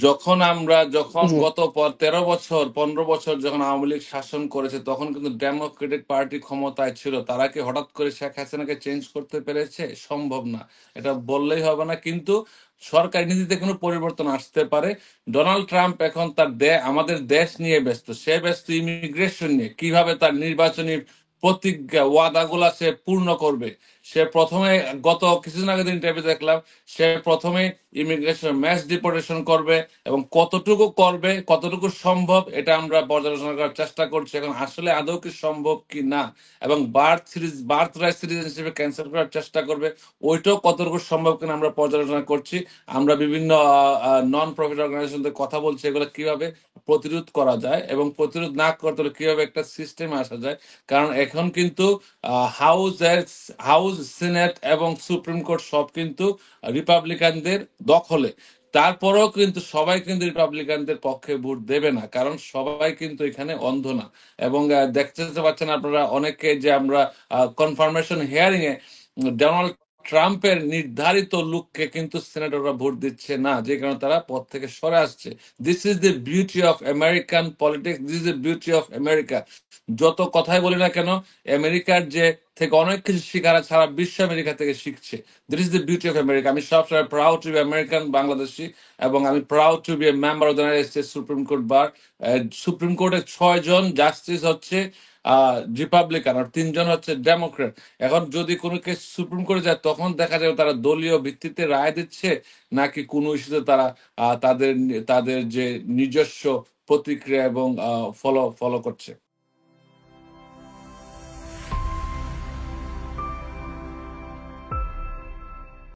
যখন জি গত 13 বছর 15 বছর যখন আওয়ামী লীগ শাসন করেছে, তখন কিন্তু ডেমোক্রেটিক পার্টি ক্ষমতায় ছিল। তারা কি হঠাৎ করে শেখ হাসিনাকে চেঞ্জ করতে পেরেছে? সম্ভব না, এটা বললেই হবে না। কিন্তু সরকারি নীতিতে কোনো পরিবর্তন আসতে পারে। ডোনাল্ড ট্রাম্প এখন আমাদের দেশ নিয়ে ব্যস্ত, সে ব্যস্ত ইমিগ্রেশন নিয়ে, কিভাবে তার নির্বাচনী প্রতিজ্ঞা ওয়াদাগুলা সে পূর্ণ করবে। সে প্রথমে, গত কিছুদিন আগে ইন্টারভিউ দেখলাম, সে প্রথমে ইমিগ্রেশন ম্যাস ডিপোর্টেশন করবে, এবং কতটুকু করবে, কতটুকু সম্ভব, এটা আমরা পর্যালোচনা করার চেষ্টা করছি এখন আসলে আদৌ কি সম্ভব কি না। এবং বার্থ রাইট সিটিজেনশিপে ক্যান্সেল করার চেষ্টা করবে, ওইটাও কতটুকু সম্ভব কিনা আমরা পর্যালোচনা করছি। আমরা বিভিন্ন নন প্রফিট অর্গানাইজেশনদের কথা বলছি, এগুলো কিভাবে প্রতিরোধ করা যায়, এবং প্রতিরোধ না করতে হলে কিভাবে একটা সিস্টেমে আসা যায়। কারণ এখন কিন্তু হাউস হাউস, সিনেট এবং সুপ্রিম কোর্ট সব কিন্তু রিপাবলিকানদের দখলে। তারপরেও কিন্তু সবাই কিন্তু রিপাবলিকানদের পক্ষে ভোট দেবে না, কারণ সবাই কিন্তু এখানে অন্ধ না। এবং দেখতে পাচ্ছেন আপনারা অনেকে, যে আমরা কনফার্মেশন হিয়ারিং এ ডোনাল্ড ট্রাম্পের নির্ধারিত লোককে কিন্তু সিনেটররা ভোট দিচ্ছে না, যে কারণে তারা পদ থেকে সরে আসছে। This is the beauty of American politics, this is the beauty of America. যত কথাই বলি না কেন, আমেরিকার যে থেকে অনেক কিছু শেখার আছে, সারা বিশ্ব আমেরিকা থেকে শিখছে। This is the beauty of America. আমি সবসময় proud to be American, Bangladeshi, এবং আমি proud to be a member of the United States Supreme Court bar. Supreme কোর্টের 6 জন জাস্টিস হচ্ছে রিপাবলিকান, আর 3 জন হচ্ছে ডেমোক্রেট। এখন যদি কোনো কেস সুপ্রিম কোর্টে যায়, তখন দেখা যাবে তারা দলীয় ভিত্তিতে রায় দিচ্ছে, নাকি কোনো ইস্যুতে তারা তাদের তাদের যে নিজস্ব প্রতিক্রিয়া এবং ফলো ফলো করছে।